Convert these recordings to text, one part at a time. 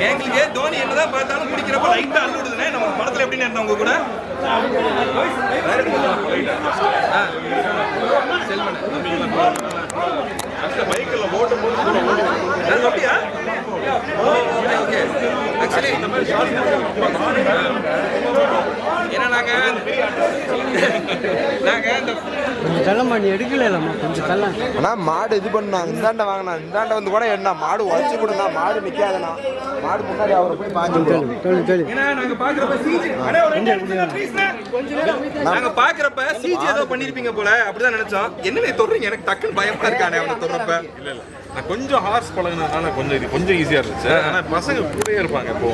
எங்களுக்கு தோனி என்னதான் பார்த்தாலும் குடிக்கிறப்ப லைட்டா அள்ளு விடுதுனே. நம்ம படத்துல எப்படி இருந்தோம் உங்க கூட பைக்கில் ஓட்டும் போது அப்படியா? ஓகே ஆக்சுவலி ஏன்னா நாங்க தள்ளமாடி எடுக்கலாமா கொஞ்சம் தள்ள. ஆனால் மாடு இது பண்ணாங்க, இந்தாண்ட வாங்கினா இந்தாண்ட வந்து கூட என்ன மாடு உடச்சி கொடுனா மாடு நிற்காதுண்ணா. மாடு முன்னாடி அவரை போய் நாங்க பாக்குறப்ப சிஜி ஏதோ பண்ணிருப்பீங்க போல அப்படிதான் நினைச்சோம். என்ன தொடுறீங்க? எனக்கு டக்குன்னு பயமா இருக்கானே அவனை தொடுறப்ப. இல்ல நான் கொஞ்சம் ஹார்ஸ் பழகினதுனால கொஞ்சம் ஈஸியாக இருந்துச்சு. ஆனால் பசங்க கூடயே இருப்பாங்க இப்போ.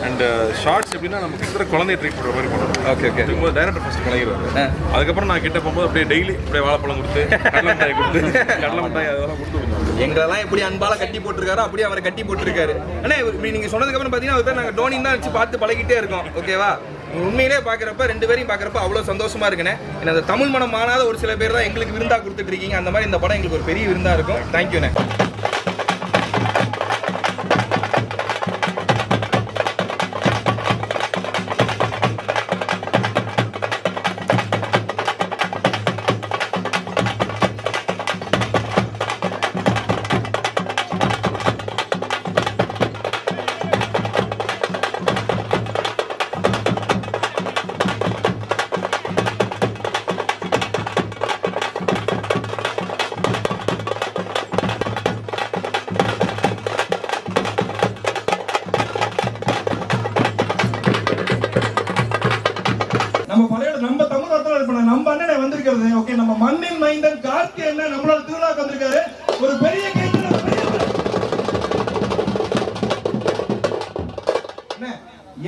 அண்ட் ஷார்ட்ஸ் எப்படின்னா நம்ம கிட்ட குழந்தைய ட்ரீட் பண்ணுற மாதிரி பண்ணுறோம். Okay okay. இருக்கும்போது டைரக்டர் ஃபஸ்ட் பழகிறாரு. அதுக்கப்புறம் நான் கிட்ட போகும்போது அப்படியே டெய்லி அப்படியே வாழைப்பழம் கொடுத்து கடலை மிட்டாய் கொடுத்து கடலை மிட்டாய் அதெல்லாம் கொடுத்து எங்களெல்லாம் எப்படி அன்பால கட்டி போட்டிருக்காரோ அப்படியே அவரை கட்டி போட்டிருக்காரு. ஆனால் நீங்க சொன்னதுக்கு அப்புறம் பார்த்தீங்கன்னா அவர் நாங்கள் டோனி தான் வச்சு பார்த்து பழகிட்டே இருக்கோம். ஓகேவா? உண்மையிலே பார்க்குறப்ப ரெண்டு பேரையும் பார்க்குறப்ப அவ்வளோ சந்தோஷமா இருக்குண்ணே. ஏன்னா அந்த தமிழ் மனம் மாறாத ஒரு சில பேர் தான் எங்களுக்கு விருந்தா கொடுத்துட்டு இருக்கீங்க. அந்த மாதிரி இந்த படம் எங்களுக்கு ஒரு பெரிய விருந்தா இருக்கும். தேங்க்யூண்ணே. நம்ம தமிழ்நாட்டில் இருப்போம். நம்ம அண்ணனை வந்திருக்கிறது ஓகே. நம்ம மண்ணின் மைந்தன் கார்த்தி அண்ணன் நம்மளோட திருவிழாக்கு வந்திருக்காரு. ஒரு பெரிய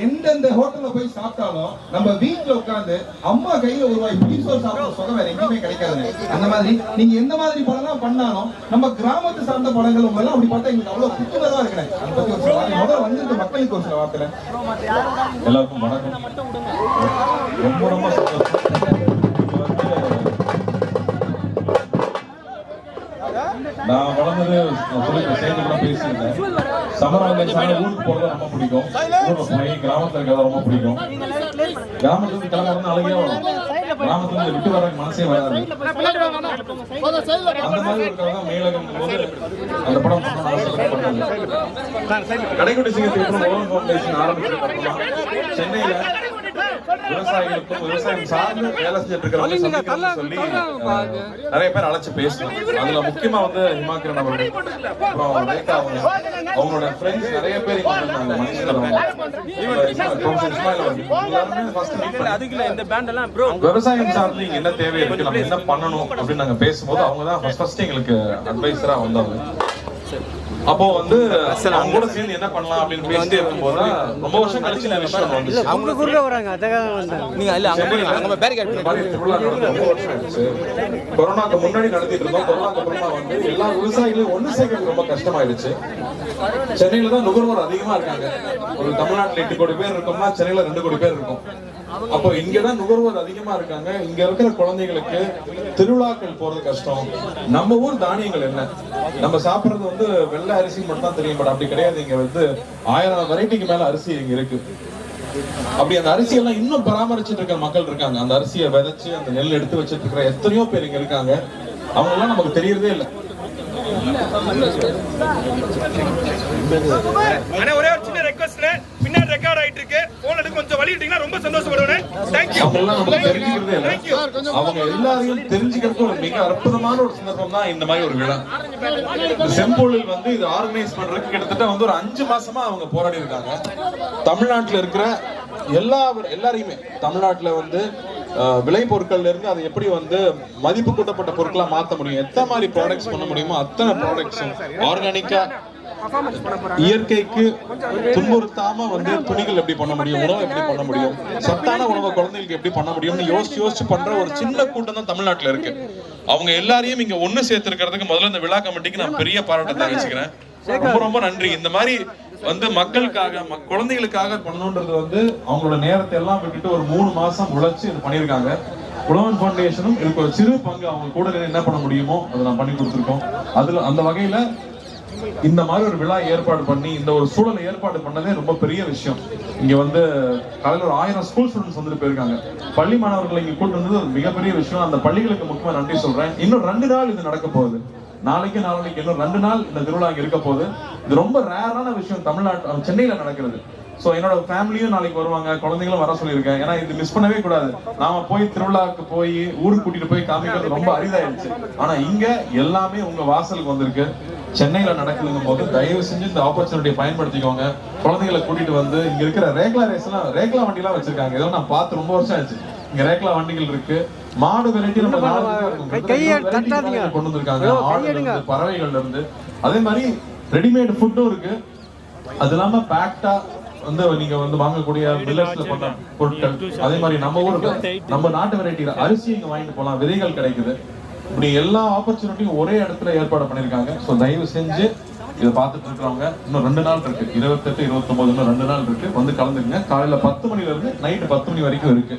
எந்தெந்த ஹோட்டல்ல போய் சாப்பிட்டாலும் நம்ம வீட்டுல உட்கார்ந்து அம்மா கையில ஒரு வாய் புளிசோறு சாப்பிட சுகம் வேற எங்கேயுமே கிடைக்காதுங்க. அந்த மாதிரி நீங்க எந்த மாதிரி படம் பண்ணாலும் நம்ம கிராமத்து சார்ந்த படங்கள் உங்க எல்லாம் அப்படி பார்த்தா எங்களுக்கு அவ்வளவு புத்துணர்வா இருக்கிறேன். அதை பத்தி ஒரு சில முதல்ல வந்திருக்க மக்களுக்கு ஒரு சில வார்த்தை. எல்லாருக்கும் வணக்கம். ரொம்ப ரொம்ப சந்தோஷம். நான் வளர்ந்தது சேர்ந்து கூட பேசியிருந்தேன். சமராஜன் சாலை ஊருக்கு போறது ரொம்ப பிடிக்கும். ஊரில் கிராமத்துல இருக்கிறது ரொம்ப பிடிக்கும். கிராமத்துக்கு கிளம்புறது அழகியா வரும். கிராமத்துல விட்டு வர மனசே வராது. அந்த மாதிரி இருக்கிறதா மேலகம் போது அந்த படம் கடைக்குடி சிங்கத்தில் உலகம் ஃபவுண்டேஷன் ஆரம்பிச்சிருக்கோம். சென்னையில விவசாயிகளுக்கும் விவசாயம் சார்ந்து வேலை செஞ்சுட்டு இருக்கிறவங்க சொல்லி நிறைய பேர் அழைச்சு பேசணும். அதுல முக்கியமா வந்து ஹிமாக்கிரன் அவர்கள், அப்புறம் ரேகா அவங்க, அவங்களோட ஃப்ரெண்ட்ஸ் நிறைய பேர் விவசாயம் சார்ந்து இங்க என்ன தேவை இருக்கு, நம்ம என்ன பண்ணணும் அப்படின்னு நாங்க பேசும்போது அவங்க தான் ஃபர்ஸ்ட் எங்களுக்கு அட்வைசரா வந்தாங்க. அப்போ வந்து அவங்க கூட சேர்ந்து என்ன பண்ணலாம் அப்படின்னு பேசிட்டே இருக்கும்போது ரொம்ப வருஷம் கழிச்சு இந்த விஷயம் வந்துச்சு. அவங்க கூட வராங்க. அதனால வந்தாங்க. நீங்க இல்ல அங்க போய் அங்க பேரிகேட் கொரோனாக்கு முன்னாடி நடத்திட்டு இருந்தோம். கொரோனாக்கு அப்புறமா வந்து எல்லா விவசாயிகளையும் ஒண்ணு சேர்க்கறது ரொம்ப கஷ்டமாயிடுச்சு. சென்னையில தான் நுகர்வோர் அதிகமா இருக்காங்க. ஒரு தமிழ்நாட்டுல 8 கோடி பேர் இருக்கோம்னா சென்னையில 2 கோடி பேர் இருக்கும். அப்போ இங்கதான் நுகர்வோர் அதிகமா இருக்காங்க. இங்க இருக்கிற குழந்தைகளுக்கு திருவிழாக்கள் போறது கஷ்டம். நம்ம ஊர் தானியங்கள் என்ன, நம்ம சாப்பிடுறது வந்து வெள்ளை அரிசி மட்டும் தான் தெரியும். பட் அப்படி கிடையாது. இங்க வந்து 1000 வெரைட்டிக்கு மேல அரிசி இங்க இருக்கு. அப்படி அந்த அரிசி எல்லாம் இன்னும் பராமரிச்சுட்டு இருக்கிற மக்கள் இருக்காங்க. அந்த அரிசியை விதைச்சு அந்த நெல் எடுத்து வச்சிட்டு இருக்கிற எத்தனையோ பேர் இங்க இருக்காங்க. அவங்க எல்லாம் நமக்கு தெரியறதே இல்லை. ஒரே ஒரு சின்ன ரெக்வெஸ்ட், பின்னாடி ரெக்கார்ட் ஆயிட்டு இருக்கு. போன் எடுத்து கொஞ்சம் வழியிட்டீங்கன்னா ரொம்ப சந்தோஷப்படுவேன். தேங்க்யூ. அவங்க எல்லாரையும் தெரிஞ்சுக்கிறதுக்கு ஒரு மிக அற்புதமான ஒரு சந்தர்ப்பம் தான் இந்த மாதிரி ஒரு விழா. செம்பொழில் வந்து இது ஆர்கனைஸ் பண்றதுக்கு கிட்டத்தட்ட வந்து ஒரு 5 மாசமா அவங்க போராடி இருக்காங்க. தமிழ்நாட்டுல இருக்கிற எல்லாரையுமே தமிழ்நாட்டுல வந்து விளை பொருட்கள்ல இருந்து அதை எப்படி வந்து மதிப்பு கூட்டப்பட்ட பொருட்களா மாத்த முடியும், எத்தனை மாதிரி ப்ராடக்ட்ஸ் பண்ண முடியுமோ அத்தனை ப்ராடக்ட்ஸும் ஆர்கானிக்கா இயற்கைக்கு துன்புறுத்தாம வந்து துணிகள் எப்படி பண்ண முடியும், உணவு எப்படி பண்ண முடியும், சத்தான உணவை குழந்தைகளுக்கு எப்படி பண்ண முடியும்னு யோசிச்சு பண்ற ஒரு சின்ன கூட்டம் தான் தமிழ்நாட்டுல இருக்கு. அவங்க எல்லாரையும் இங்க ஒண்ணு சேர்த்திருக்கிறதுக்கு முதல்ல இந்த விழா கமிட்டிக்கு நான் பெரிய பாராட்டத்தை வச்சுக்கிறேன். ரொம்ப ரொம்ப நன்றி. இந்த மாதிரி வந்து மக்களுக்காக குழந்தைகளுக்காக பண்ணணுன்றது வந்து அவங்களோட நேரத்தை எல்லாம் விட்டுட்டு ஒரு 3 மாசம் உழைச்சு இது பண்ணியிருக்காங்க. உழவன் ஃபவுண்டேஷனும் இதுக்கு ஒரு சிறு பங்கு அவங்க கூட நின்னு என்ன பண்ண முடியுமோ அதை நான் பண்ணி கொடுத்துருக்கோம். அதுல அந்த வகையில இந்த மாதிரி ஒரு விழா ஏற்பாடு பண்ணி இந்த ஒரு சூழலை ஏற்பாடு பண்ணதே ரொம்ப பெரிய விஷயம். இங்க வந்து காலையில் ஒரு 1000 ஸ்கூல் ஸ்டூடெண்ட்ஸ் வந்துட்டு போயிருக்காங்க. பள்ளி மாணவர்களை இங்க கூட்டு வந்தது ஒரு மிகப்பெரிய விஷயம். அந்த பள்ளிகளுக்கு முக்கியமா நன்றி சொல்றேன். இன்னும் 2 நாள் இது நடக்க போகுது. நாளைக்கு இன்னும் 2 நாள் இந்த திருவிழா இங்க இருக்க போகுது. இது ரொம்ப ரேரான விஷயம் தமிழ்நாட்டு சென்னையில நடக்கிறது. சோ என்னோட ஃபேமிலியும் நாளைக்கு வருவாங்க, குழந்தைங்களும் வர சொல்லியிருக்கேன். ஏன்னா இது மிஸ் பண்ணவே கூடாது. நாம போய் திருவிழாவுக்கு போய் ஊருக்கு கூட்டிட்டு போய் காமிக்கிறது ரொம்ப அரிதாயிடுச்சு. ஆனா இங்க எல்லாமே உங்க வாசலுக்கு வந்திருக்கு. சென்னையில நடக்குதுங்கும் போது தயவு செஞ்சு இந்த ஆப்பர்ச்சுனிட்டியை பயன்படுத்திக்கோங்க. குழந்தைகளை கூட்டிட்டு வந்து இங்க இருக்கிற ரேக்லா வண்டி எல்லாம் வச்சிருக்காங்க. இதெல்லாம் நான் பார்த்து ரொம்ப வருஷம் ஆச்சு. இங்க ரேக்லா வண்டிகள் இருக்கு. மாடு வெரைட்டி நம்ம கொண்டு வந்திருக்காங்க. ஆடுல இருந்து பறவைகள்ல இருந்து அதே மாதிரி ரெடிமேட் ஃபுட்டும் இருக்கு. அது இல்லாம பேக்டா வந்து நீங்க வந்து வாங்கக்கூடிய மில்லட்ஸ்ல பண்ண பொருட்கள், அதே மாதிரி நம்ம ஊருக்கு நம்ம நாட்டு வெரைட்டில அரிசி இங்க வாங்கிட்டு போலாம், விதைகள் கிடைக்குது. இப்படி எல்லா ஆப்பர்ச்சுனிட்டியும் ஒரே இடத்துல ஏற்பாடு பண்ணிருக்காங்க. ஸோ தயவு செஞ்சு இதை பார்த்துட்டு இருக்கிறவங்க இன்னும் 2 நாள் இருக்கு, 28, 29 இன்னும் 2 நாள் இருக்கு, வந்து கலந்துக்குங்க. காலையில 10 மணில இருந்து நைட்டு 10 மணி வரைக்கும் இருக்கு.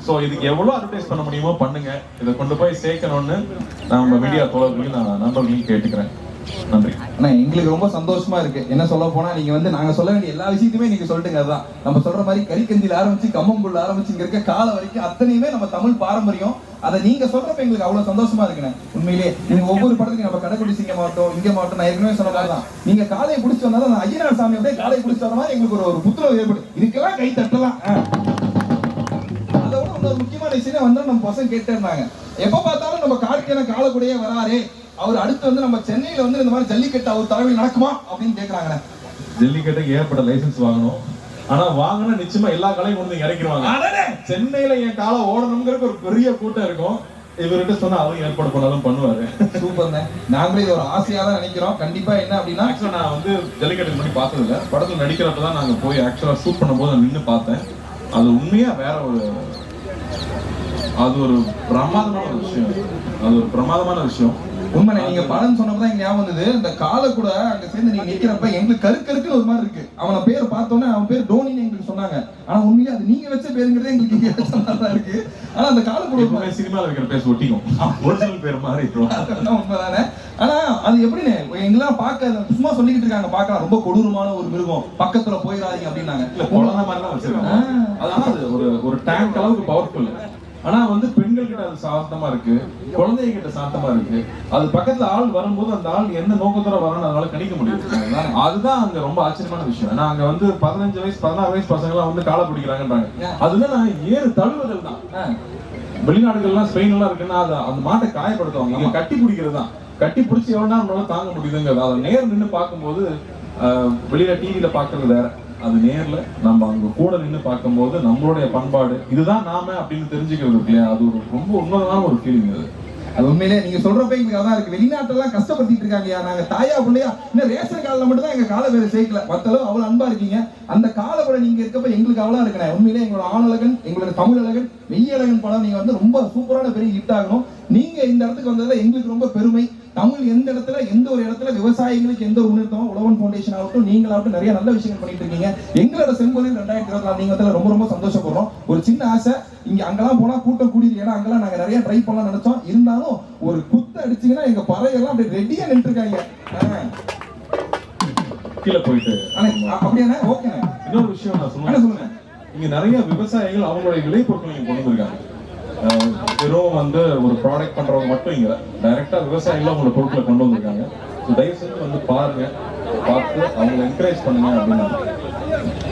ஸோ இதுக்கு எவ்வளவு அட்வர்டைஸ் பண்ண முடியுமோ பண்ணுங்க. இதை கொண்டு போய் சேர்க்கணும்னு நம்ம மீடியா தோழர்களையும் நான் நண்பர்களையும் கேட்டுக்கிறேன். நன்றி. ஆனா எங்களுக்கு ரொம்ப சந்தோஷமா இருக்கு. என்ன சொல்ல போனா நீங்க வந்து நாங்க சொல்ல வேண்டிய எல்லா விஷயத்தையுமே நீங்க சொல்லிட்டுங்க. அதான் நம்ம சொல்ற மாதிரி கறிக்கஞ்சில ஆரம்பிச்சு கம்மம்புள்ள ஆரம்பிச்சு இங்க இருக்க கால வரைக்கும் அத்தனையுமே நம்ம தமிழ் பாரம்பரியம். அதை நீங்க சொல்றப்ப எங்களுக்கு அவ்வளவு சந்தோஷமா இருக்குண்ணே. உண்மையிலேயே நீங்க ஒவ்வொரு படத்துக்கு நம்ம கடைக்குடி சிங்க மாவட்டம் இங்க மாவட்டம் நான் ஏற்கனவே சொன்ன மாதிரி தான் நீங்க காலையை பிடிச்சி வந்தாலும் அந்த ஐயனார் சாமி அப்படியே காலையை பிடிச்சி வர மாதிரி எங்களுக்கு ஒரு புத்துணர்வு ஏற்படும். இதுக்கெல்லாம் கை தட்டலாம். அதோட இன்னொரு முக்கியமான விஷயம் வந்து நம்ம பசங்க கேட்டே இருந்தாங்க, எப்ப பார்த்தாலும் நம்ம கார்த்தியான காலக்கூடையே வராரு, அவர் அடுத்து வந்து நம்ம சென்னையில வந்து இந்த மாதிரி ஜல்லிக்கட்டு அவர் தலைமையில் நடக்குமா அப்படின்னு கேக்குறாங்க. ஜல்லிக்கட்டுக்கு ஏற்பட்ட லைசன்ஸ் வாங்கணும். ஆனா வாங்கினா நிச்சயமா எல்லா கலையும் கொண்டு இறக்கிடுவாங்க. சென்னையில என் காலை ஓடணுங்கிற ஒரு பெரிய கூட்டம் இருக்கும். இவர்கிட்ட சொன்னா அவரும் ஏற்பாடு பண்ணாலும் பண்ணுவாரு. சூப்பர். நாங்களே இது ஒரு ஆசையா தான் நினைக்கிறோம். கண்டிப்பா என்ன அப்படின்னா ஆக்சுவலா நான் வந்து ஜல்லிக்கட்டு பண்ணி பார்த்தது இல்லை. படத்துல நடிக்கிறப்பதான் நாங்க போய் ஆக்சுவலா ஷூட் பண்ணும்போது நின்று பார்த்தேன். அது உண்மையா வேற அது ஒரு பிரமாதமான விஷயம். உண்மை. நீங்க படம் சொன்னப்பதான் எங்க ஞாபகம் வந்தது. இந்த காலை கூட அங்க சேர்ந்து நீங்க நிக்கிறப்ப எங்களுக்கு கருக்கு ஒரு மாதிரி இருக்கு. அவன பேர் பார்த்தோன்னே அவன் பேர் டோனின்னு எங்களுக்கு சொன்னாங்க. ஆனா உண்மையிலே அது நீங்க வச்ச பேருங்கிறதே எங்களுக்கு இங்க இருக்கு. ஆனா அந்த காலை கூட சினிமால இருக்கிற பேர் ஒட்டிக்கும், ஒரிஜினல் பேர் மாதிரி உண்மைதானே. ஆனா அது எப்படின்னு எங்கெல்லாம் பார்க்க சும்மா சொல்லிக்கிட்டு இருக்காங்க, பார்க்கலாம் ரொம்ப கொடூரமான ஒரு மிருகம், பக்கத்துல போயிடாதீங்க அப்படின்னாங்க. இல்ல குழந்தை மாதிரி தான் வச்சிருக்காங்க. அதனால அது ஒரு டேங்க் அளவுக்கு பவர்ஃபுல். ஆனா வந்து பெண்கள் கிட்ட அது சாந்தமா இருக்கு, குழந்தைங்க கிட்ட சாந்தமா இருக்கு. அது பக்கத்துல ஆள் வரும்போது அந்த ஆள் என்ன நோக்கத்தோட வரணும் அதனால கணிக்க முடியும். அதுதான் அங்க ரொம்ப ஆச்சரியமான விஷயம். ஏன்னா அங்க வந்து 15 வயசு 16 வயசு பசங்க எல்லாம் வந்து காலை பிடிக்கிறாங்கன்றாங்க. அதுதான் ஏறு தழுவுதல் தான். வெளிநாடுகள்லாம் ஸ்பெயின் எல்லாம் இருக்குன்னா அது அந்த மாட்டை காயப்படுத்துவாங்க. இங்க கட்டி பிடிக்கிறது தான். கட்டி பிடிச்சி எவ்வளோ நம்மளால தாங்க முடியுதுங்கிறது. அதை நேர் நின்று பார்க்கும்போது வெளியில டிவியில பாக்குறது வேற, அது நேர்ல நம்ம அங்க கூட நின்று பார்க்கும்போது நம்மளுடைய பண்பாடு இதுதான் நாம அப்படின்னு தெரிஞ்சுக்கிறது இல்லையா, அது ஒரு ரொம்ப உன்னதமான ஒரு ஃபீலிங். அது உண்மையிலே நீங்க சொல்றப்ப எங்களுக்கு அதான் இருக்கு. வெளிநாட்டெல்லாம் கஷ்டப்படுத்திட்டு இருக்காங்க. நாங்க தாயா பிள்ளையா இன்னும் ரேஷன் கார்டுல மட்டும் தான் எங்க காலை வேற சேர்க்கல. மத்தளவு அவ்வளவு அன்பா இருக்கீங்க. அந்த காலை கூட நீங்க இருக்கப்ப எங்களுக்கு அவ்வளவு இருக்கணும். உண்மையிலே எங்களோட ஆணழகன், எங்களோட தமிழ் அழகன், மெய்யழகன் படம் நீங்க வந்து ரொம்ப சூப்பரான பெரிய ஹிட் ஆகணும். நீங்க இந்த இடத்துக்கு வந்ததுல எங்களுக்கு ரொம்ப பெருமை. தமிழ் எந்த இடத்துல எந்த ஒரு இடத்துல விவசாயிகளுக்கு எந்த ஒரு உணர்த்தம் உழவன் ஃபவுண்டேஷன் ஆகட்டும் நீங்களாகட்டும் நிறைய நல்ல விஷயங்கள் பண்ணிட்டு இருக்கீங்க. எங்களோட செம்பொழில் 2024 நீங்க வந்து ரொம்ப ரொம்ப சந்தோஷப்படுறோம். ஒரு சின்ன ஆசை, இங்க அங்கெல்லாம் போனா கூட்டம் கூடியது. ஏன்னா அங்கெல்லாம் நாங்க நிறைய ட்ரை பண்ணலாம் நினைச்சோம். இருந்தாலும் ஒரு குத்து அடிச்சீங்கன்னா எங்க பறையெல்லாம் அப்படியே ரெடியா நின்று இருக்காங்க. கீழே போயிட்டு அப்படியாண்ணே? ஓகே. இன்னொரு விஷயம் நான் சொல்லுங்க. இங்க நிறைய விவசாயிகள் அவங்களுடைய விளைபொருட்கள் இங்க கொண்டு வந்திருக்காங்க. வெறும் வந்து ஒரு ப்ராடக்ட் பண்றவங்க மட்டும் இங்க டைரக்டா விவசாயிகள் அவங்களோட பொருட்களை கொண்டு வந்திருக்காங்க. தயவு செஞ்சு வந்து பாருங்க, பார்த்து அவங்களை என்கரேஜ் பண்ணுங்க அப்படின்னு.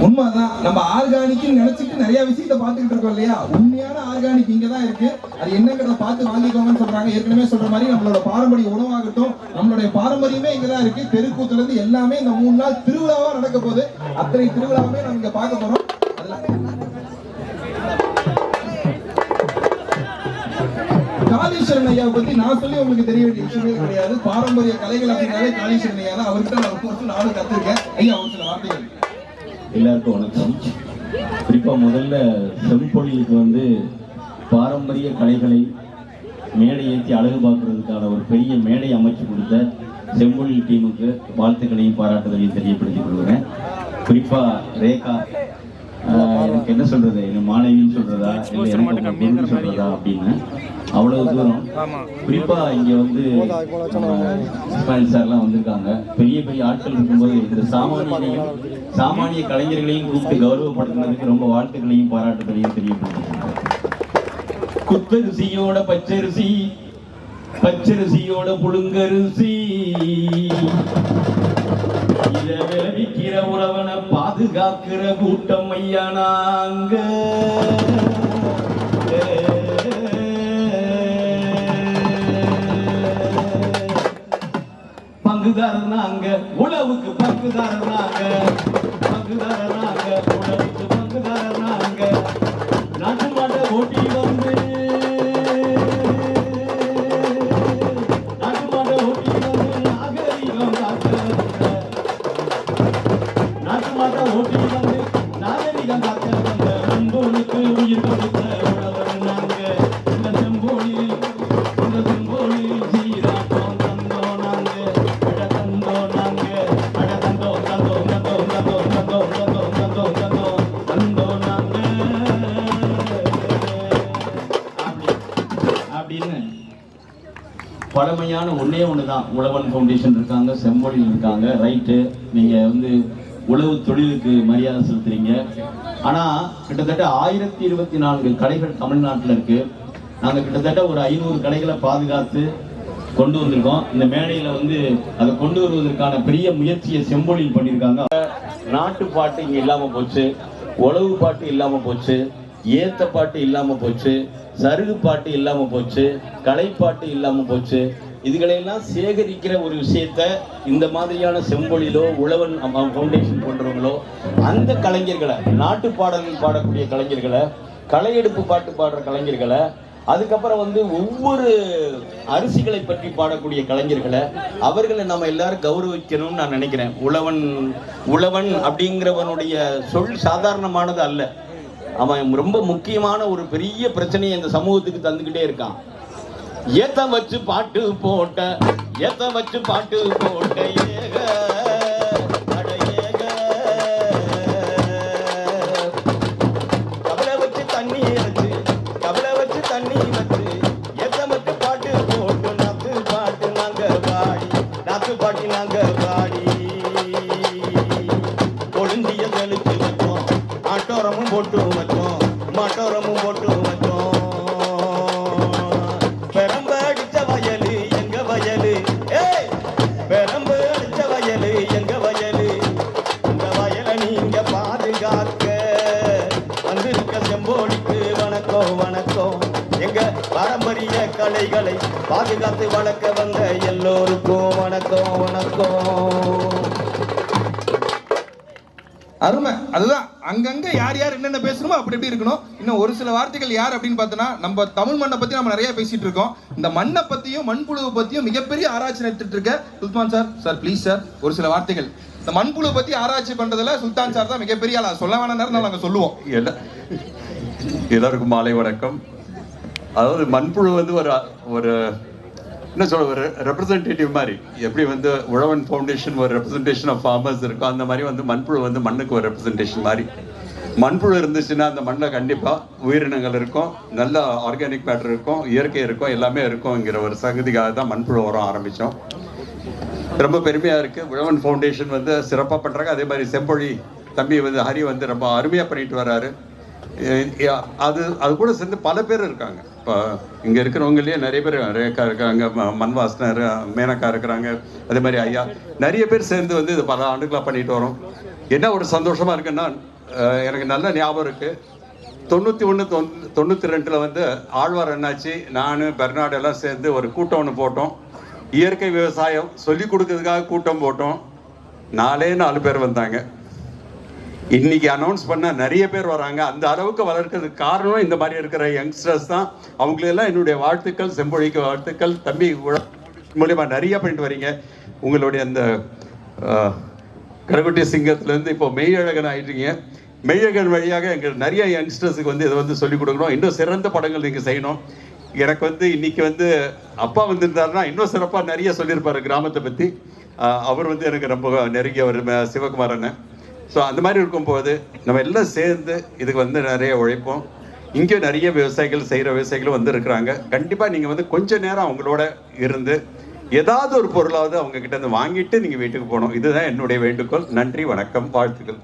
உண்மைதான். நம்ம ஆர்கானிக் நினைச்சிட்டு நிறைய விஷயத்த பாத்துக்கிட்டு இருக்கோம் இல்லையா. உண்மையான ஆர்கானிக் இங்கதான் இருக்கு. அது என்னங்கிறத பார்த்து வாங்கிக்கோங்கன்னு சொல்றாங்க. ஏற்கனவே சொல்ற மாதிரி நம்மளோட பாரம்பரிய உணவாகட்டும் நம்மளுடைய பாரம்பரியமே இங்கதான் இருக்கு. தெருக்கூத்துல இருந்து எல்லாமே இந்த 3 நாள் திருவிழாவா நடக்க போகுது. அத்தனை திருவிழாவுமே நம்ம இங்க பார்க்க போறோம். காளீஸ்வரன் ஐயாவை பத்தி நான் சொல்லி உங்களுக்கு தெரிய வேண்டிய விஷயமே கிடையாது. பாரம்பரிய கலைகள் அப்படின்னாலே காளீஸ்வரன் ஐயா தான். அவர்கிட்ட நான் ரொம்ப வருஷம் நானும் கத்துருக்கேன். ஐயா ஒரு சில வார்த்தைகள். எல்லாருக்கும் வணக்கம். குறிப்பா முதல்ல செம்பொழிலுக்கு வந்து பாரம்பரிய கலைகளை மேடை ஏற்றி அழகு பார்க்கறதுக்கான ஒரு பெரிய மேடை அமைச்சு கொடுத்த செம்பொழில் டீமுக்கு வாழ்த்துக்களையும் பாராட்டுதலையும் தெரியப்படுத்திக் கொள்கிறேன். குறிப்பா ரேகா எனக்கு என்ன சொல்றது, என்ன மாணவின்னு சொல்றதா இல்லை எனக்கு உங்க குருன்னு சொல்றதா அப்படின்னு அவ்வளவு தூரம். குறிப்பா இங்க வந்து இஸ்மாயில் சார்லாம் வந்திருக்காங்க. பெரிய பெரிய ஆட்கள் இருக்கும்போது இந்த சாமானிய கலைஞர்களையும் கூப்பிட்டு கௌரவப்படுத்துனதுக்கு ரொம்ப வாழ்த்துக்களையும் பாராட்டுகளையும் தெரியப்படுத்திருக்காங்க. குத்தரிசியோட பச்சரிசி, பச்சரிசியோட புழுங்கரிசி, இத விளைவிக்கிற உழவனை பாதுகாக்கிற கூட்டம் ஐயா நாங்க. பங்குதாரர் நாங்க, உழவுக்கு பங்குதாரர் நாங்க, பங்குதாரர் நாங்க, உழவுக்கு பங்குதாரர் நாங்க. நாட்டு மாட்டை ஓட்டி வந்து, நாட்டு மாட்டை ஓட்டி வந்து நாகரிகம் காக்க, நாட்டு மாட்டை ஓட்டி வந்து நாகரிகம் காக்க வந்த செம்போனுக்கு உயிர் கொடுத்த உழவர் நாங்க. இந்த செம்போனில் சீராட்டம் தந்தோம் நாங்க, அட தந்தோம் நாங்க, அட தந்தோம் தந்தோம் தந்தோம் தந்தோம் தந்தோம் தந்தோம் தந்தோம் தந்தோம் தந்தோம் நாங்க. அப்படின்னு பழமையான ஒன்னே ஒண்ணுதான். உழவன் ஃபவுண்டேஷன் இருக்காங்க, செம்மொழியில் இருக்காங்க. ரைட்டு, நீங்க வந்து உழவு தொழிலுக்கு மரியாதை செலுத்துறீங்க. ஆனா கிட்டத்தட்ட 1024 கடைகள் தமிழ்நாட்டில் இருக்கு. நாங்க கிட்டத்தட்ட ஒரு 500 கடைகளை பாதுகாத்து கொண்டு வந்திருக்கோம். இந்த மேடையில வந்து அதை கொண்டு வருவதற்கான பெரிய முயற்சியை செம்பொழியில் பண்ணியிருக்காங்க. நாட்டு பாட்டு இங்க இல்லாம போச்சு, உழவு பாட்டு இல்லாம போச்சு, ஏத்த பாட்டு இல்லாம போச்சு, சருகு பாட்டு இல்லாம போச்சு, கலைப்பாட்டு இல்லாம போச்சு. இதுகளையெல்லாம் சேகரிக்கிற ஒரு விஷயத்த இந்த மாதிரியான செம்பொழிலோ உழவன் ஃபவுண்டேஷன் போன்றவங்களோ அந்த கலைஞர்களை, நாட்டு பாடல்கள் பாடக்கூடிய கலைஞர்களை, கலையெடுப்பு பாட்டு பாடுற கலைஞர்களை, அதுக்கப்புறம் வந்து ஒவ்வொரு அரிசிகளை பற்றி பாடக்கூடிய கலைஞர்களை, அவர்களை நம்ம எல்லாரும் கௌரவிக்கணும்னு நான் நினைக்கிறேன். உழவன் அப்படிங்கிறவனுடைய சொல் சாதாரணமானது அல்ல. அவன் ரொம்ப முக்கியமான ஒரு பெரிய பிரச்சனையை இந்த சமூகத்துக்கு தந்துக்கிட்டே இருக்கான். ஏத்த வச்சு பாட்டு போட்ட, ஏத்த வச்சு பாட்டு போட்ட ஏக அட ஏக, கவலை வச்சு தண்ணி வச்சு, கவலை வச்சு தண்ணி வச்சு, ஏத்த வச்சு பாட்டு போட்டு நாத்து பாட்டு நாங்க பாடி, நாத்து பாட்டி நாங்க பாடி, கொழுந்திய தெளிச்சு வச்சோம், ஆட்டோரமும் போட்டு வச்சோம், மாட்டோரமும் போட்டு வச்சோம். பெரம்பு அடிச்ச வயலு எங்க வயலு, ஏய் பெரம்பு அடிச்ச வயலு எங்க வயலு, இந்த வயலை நீங்க பாதுகாக்க வந்திருக்க செம்போலிக்கு வணக்கம் வணக்கம். எங்க பாரம்பரிய கலைகளை பாதுகாத்து வளர்க்க வந்த எல்லோருக்கும் வணக்கம் வணக்கம். அருமை. அதுதான் அங்கங்க யார் யார் என்னென்ன பேசணுமோ அப்படி எப்படி இருக்கணும். இன்னும் ஒரு சில வார்த்தைகள் யார் அப்படின்னு பார்த்தோன்னா, நம்ம தமிழ் மண்ணை பத்தி நம்ம நிறைய பேசிட்டு இருக்கோம். இந்த மண்ணை பத்தியும் மண்புழுவை பத்தியும் மிகப்பெரிய ஆராய்ச்சி நடத்திட்டு இருக்க சுல்தான் சார் ப்ளீஸ் சார் ஒரு சில வார்த்தைகள். இந்த மண்புழு பத்தி ஆராய்ச்சி பண்றதுல சுல்தான் சார் தான் மிகப்பெரிய ஆளா. சொல்ல வேணாம் நேரம் நாங்க சொல்லுவோம். எல்லாருக்கும் மாலை வணக்கம். அதாவது மண்புழு வந்து ஒரு என்ன சொல்ற, ஒரு ரெப்ரசன்டேட்டிவ் மாதிரி. எப்படி வந்து உழவன் ஃபவுண்டேஷன் ஒரு ரெப்ரசன்டேஷன் ஆஃப் ஃபார்மர்ஸ் இருக்கும், அந்த மாதிரி வந்து மண்புழு வந்து மண்ணுக்கு ஒரு ரெப்ரசன்டேஷன் மாதிரி. மண்புழு இருந்துச்சுன்னா அந்த மண்ணில் கண்டிப்பாக உயிரினங்கள் இருக்கும், நல்ல ஆர்கானிக் மேட்டர் இருக்கும், இயற்கை இருக்கும், எல்லாமே இருக்கும்ங்கிற ஒரு சங்கதிக்காக தான் மண்புழு உரம் ஆரம்பித்தோம். ரொம்ப பெருமையாக இருக்குது. உழவன் ஃபவுண்டேஷன் வந்து சிறப்பாக பண்ணுறாங்க. அதே மாதிரி செம்பொழி தம்பி வந்து ஹரி வந்து ரொம்ப அருமையாக பண்ணிட்டு வர்றாரு. அது கூட சேர்ந்து பல பேர் இருக்காங்க. இப்போ இங்கே இருக்கிறவங்களே நிறைய பேர், ரேகா இருக்காங்க, மண்வாசனர், மேனக்கா இருக்கிறாங்க, அதே மாதிரி ஐயா, நிறைய பேர் சேர்ந்து வந்து இது பல ஆண்டுகளாக பண்ணிட்டு வரோம். என்ன ஒரு சந்தோஷமாக இருக்குன்னா, எனக்கு நல்ல ஞாபகம் இருக்குது, 91 92 வந்து ஆழ்வார் அண்ணாச்சி, நான், பெர்னாடு எல்லாம் சேர்ந்து ஒரு கூட்டம் ஒன்று போட்டோம். இயற்கை விவசாயம் சொல்லிக் கொடுக்கறதுக்காக கூட்டம் போட்டோம். 4 பேர் வந்தாங்க. இன்னைக்கு அனௌன்ஸ் பண்ண நிறைய பேர் வராங்க. அந்த அளவுக்கு வளர்க்கறதுக்கு காரணம் இந்த மாதிரி இருக்கிற யங்ஸ்டர்ஸ் தான். அவங்களெல்லாம் என்னுடைய வாழ்த்துக்கள், செம்பொழிக்கு வாழ்த்துக்கள். தம்பி மூலியமா நிறைய பண்ணிட்டு வரீங்க. உங்களுடைய அந்த கரகுட்டி சிங்கத்துலேருந்து இப்போ மெய்யழகன் ஆயிட்டீங்க. மெய்யழகன் வழியாக எங்கள் நிறைய யங்ஸ்டர்ஸுக்கு வந்து இதை வந்து சொல்லிக் கொடுக்கணும். இன்னும் சிறந்த படங்கள் நீங்கள் செய்யணும். எனக்கு வந்து இன்னைக்கு வந்து அப்பா வந்திருந்தாருன்னா இன்னும் சிறப்பாக நிறைய சொல்லியிருப்பாரு கிராமத்தை பற்றி. அவர் வந்து எனக்கு ரொம்ப நெருங்கியவர், சிவகுமார் அண்ணன். ஸோ அந்த மாதிரி இருக்கும்போது நம்ம எல்லாம் சேர்ந்து இதுக்கு வந்து நிறைய உழைப்போம். இங்கே நிறைய விவசாயிகள் செய்கிற விவசாயிகளும் வந்து இருக்கிறாங்க. கண்டிப்பாக நீங்கள் வந்து கொஞ்ச நேரம் அவங்களோட இருந்து ஏதாவது ஒரு பொருளாவது அவங்க கிட்ட இருந்து வாங்கிட்டு நீங்கள் வீட்டுக்கு போகணும். இதுதான் என்னுடைய வேண்டுகோள். நன்றி, வணக்கம், வாழ்த்துக்கள்.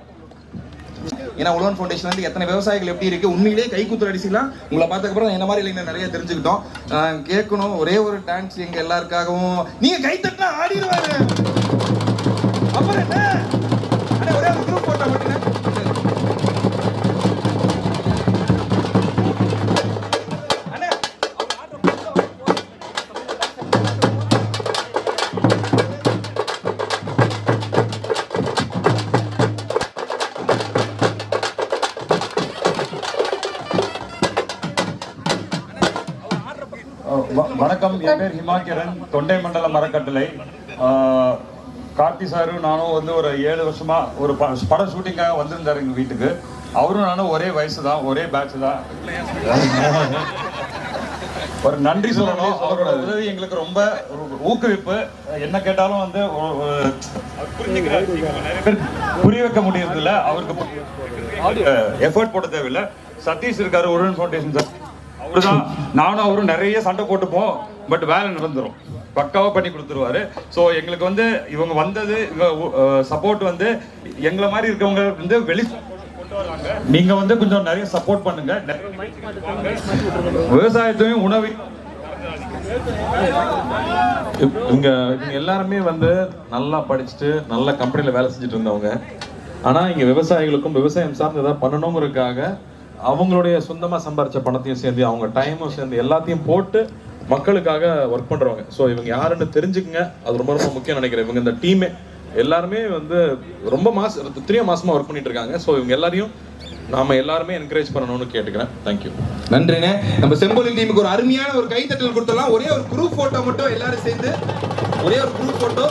ஏன்னா உழவன் ஃபவுண்டேஷன் வந்து எத்தனை விவசாயிகள் எப்படி இருக்கு, உண்மையிலேயே கைக்குத்தல் அடிச்சுக்கலாம். உங்களை பார்த்ததுக்கப்புறம் என்ன மாதிரி இளைஞர் நிறைய தெரிஞ்சுக்கிட்டோம். கேட்கணும் ஒரே ஒரு டான்ஸ் எங்க எல்லாருக்காகவும். நீங்க கை தட்டினா ஆடிடுவாரு. அப்புறம் என்ன, ஒரே ஒரு குரூப் போட்டா மட்டும் வணக்கம், என் பேர் ஹிமாக்கிரன், தொண்டை மண்டல மரக்கட்டளை. கார்த்தி சாரும் நானும் வந்து ஒரு 7 வருஷமா ஒரு பட ஷூட்டிங்காக வந்திருந்தாரு எங்கள் வீட்டுக்கு. அவரும் நானும் ஒரே வயசு தான், ஒரே பேட்ச் தான். ஒரு நன்றி சொல்லணும். அவரோட உதவி எங்களுக்கு ரொம்ப ஊக்குவிப்பு. என்ன கேட்டாலும் வந்து புரிய வைக்க முடியறது இல்லை. அவருக்கு எஃபர்ட் போட தேவையில்லை. சதீஷ் இருக்காரு, உழவன் ஃபவுண்டேஷன் சார், அவருதான். நானும் அவரும் நிறைய சண்டை போட்டுப்போம், பட் வேலை நடந்துரும், பக்காவா பண்ணி கொடுத்துருவாரு. ஸோ எங்களுக்கு வந்து இவங்க வந்தது, இவங்க சப்போர்ட் வந்து எங்களை மாதிரி இருக்கவங்க வந்து நீங்க வந்து கொஞ்சம் நிறைய சப்போர்ட் பண்ணுங்க. விவசாயத்தையும் உணவு இங்க எல்லாருமே வந்து நல்லா படிச்சுட்டு நல்ல கம்பெனில வேலை செஞ்சுட்டு இருந்தவங்க. ஆனா இங்க விவசாயிகளுக்கும் விவசாயம் சார்ந்து ஏதாவது பண்ணணுங்கிறதுக்காக அவங்களுடைய சொந்தமா சம்பாரிச்ச பணத்தையும் சேர்ந்து அவங்க டைமும் சேர்ந்து எல்லாத்தையும் போட்டு மக்களுக்காக ஒர்க் பண்றவங்க. ஸோ இவங்க யாருன்னு தெரிஞ்சுக்குங்க, அது ரொம்ப ரொம்ப முக்கியம் நினைக்கிறேன். இவங்க இந்த டீமே எல்லாருமே வந்து ரொம்ப 3 மாசமா ஒர்க் பண்ணிட்டு இருக்காங்க. ஸோ இவங்க எல்லாரையும் நாம எல்லாருமே என்கரேஜ் பண்ணணும்னு கேட்டுக்கிறேன். தேங்க்யூ. நன்றிண்ணே. நம்ம செம்பொழில் டீமுக்கு ஒரு அருமையான ஒரு கைத்தட்டல் கொடுத்துடலாம். ஒரே ஒரு குரூப் போட்டோ மட்டும் எல்லாரும் சேர்ந்து, ஒரே ஒரு குரூப் போட்டோ.